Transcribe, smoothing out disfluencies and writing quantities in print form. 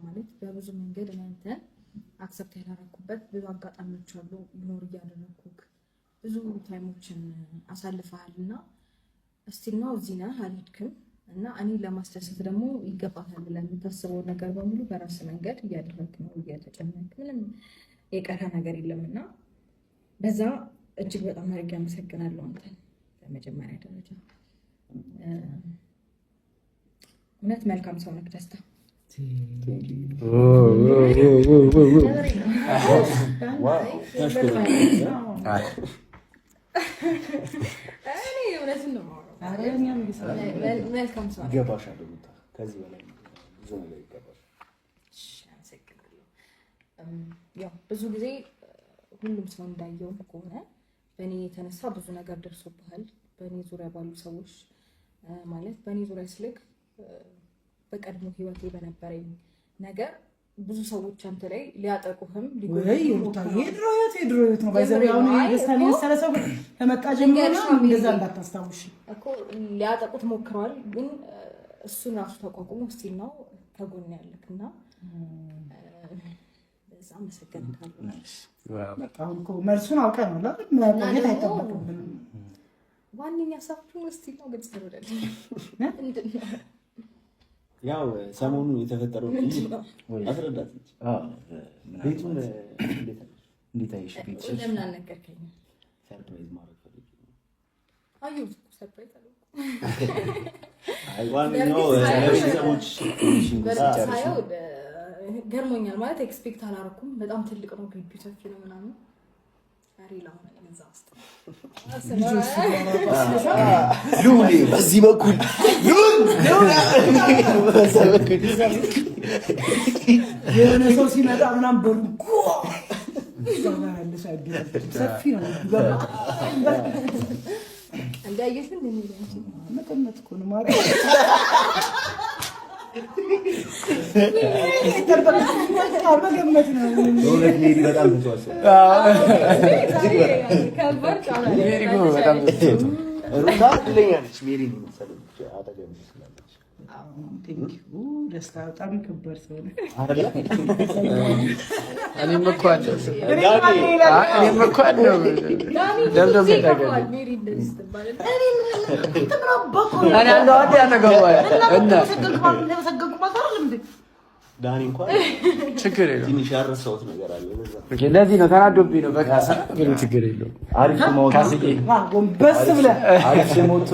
ማለት በብዙ መንገድ እናንተ አክሰፕት ያላረኩበት ብዙ አጋጣሚዎች አሉ። ኢግኖር እያደረኩክ ብዙ ታይሞችን አሳልፈሃልና እስቲል ነው እዚህ ነህ አልሄድክም እና እኔ ለማስደሰት ደግሞ ይገባታል ብለህ የምታስበው ነገር በሙሉ በራስ መንገድ እያደረክ ነው እየተጨነቅ ምንም የቀረ ነገር የለምና በዛ እጅግ በጣም አድርጌ አመሰግናለሁ አንተን በመጀመሪያ ደረጃ እውነት መልካም ሰው ነህ ደስታ ብዙ ጊዜ ሁሉም ሰው እንዳየው ከሆነ በእኔ የተነሳ ብዙ ነገር ደርሶብሃል በእኔ ዙሪያ ባሉ ሰዎች ማለት በእኔ ዙሪያ ስልክ በቀድሞ ህይወቴ በነበረኝ ነገር ብዙ ሰዎች አንተ ላይ ሊያጠቁህም ሊጎዱህም ነው ባይዘው ደስታን የመሰለ ሰው ለመጣ ጀምሮ እንደዛ እንዳታስታውሽ እኮ ሊያጠቁት ሞክረዋል ግን እሱን ራሱ ተቋቁሞ እስቲል ነው ከጎን ያለክና በዛ መሰገንካለሁ በጣም እኮ መልሱን አውቀህ ነው ለምን አይተባበም ዋንኛ ሳፍቱን እስቲል ነው ግልጽ ተረዳለህ ያው ሰሞኑ የተፈጠረው አስረዳት ቤቱን እንዴት አይሽ ቤት ለምን አልነገርከኝም ሰርፕራይዝ ማድረግ ፈልጌ አዩ ሰርፕራይዝ አለው ዋናው ለቤተሰቦች ሳየው ገርሞኛል ማለት ኤክስፔክት አላረኩም በጣም ትልቅ ነው ግቢው ሰፊ ነው ምናምን አሪላው እዛ ውስጥ ሉሊ በዚህ በኩል የሆነ ሰው ሲመጣ ምናምን በሩቁ ሰፊ ነው እንዳየሽ ምን ነው መቀመጥ እኮ ነው ማለት አልበገመት ነው ዶለት ሜሪ በጣም ተዋሰ ሜሪ ነው በጣም ሩታ ትለኛለች ሜሪ ነው ሰለች አጠገብ ስላለች ቴንኪው ደስታ በጣም ከበር ሰው ነው አይደለ እኔም እኮ አለው ደብደብ ተገኘ ሜሪ እንደዚህ ተባለ እኔ አንዱ አዲ ያነገባል እና ዳኒ እንኳን ችግር የለውም ትንሽ ያረሳሁት ነገር አለ ለዛ ለዚህ ነው ተናዶብኝ ነው በቃ ምንም ችግር የለውም አሪፍ ሞት ጎንበስ ብለህ አሪፍ ሞት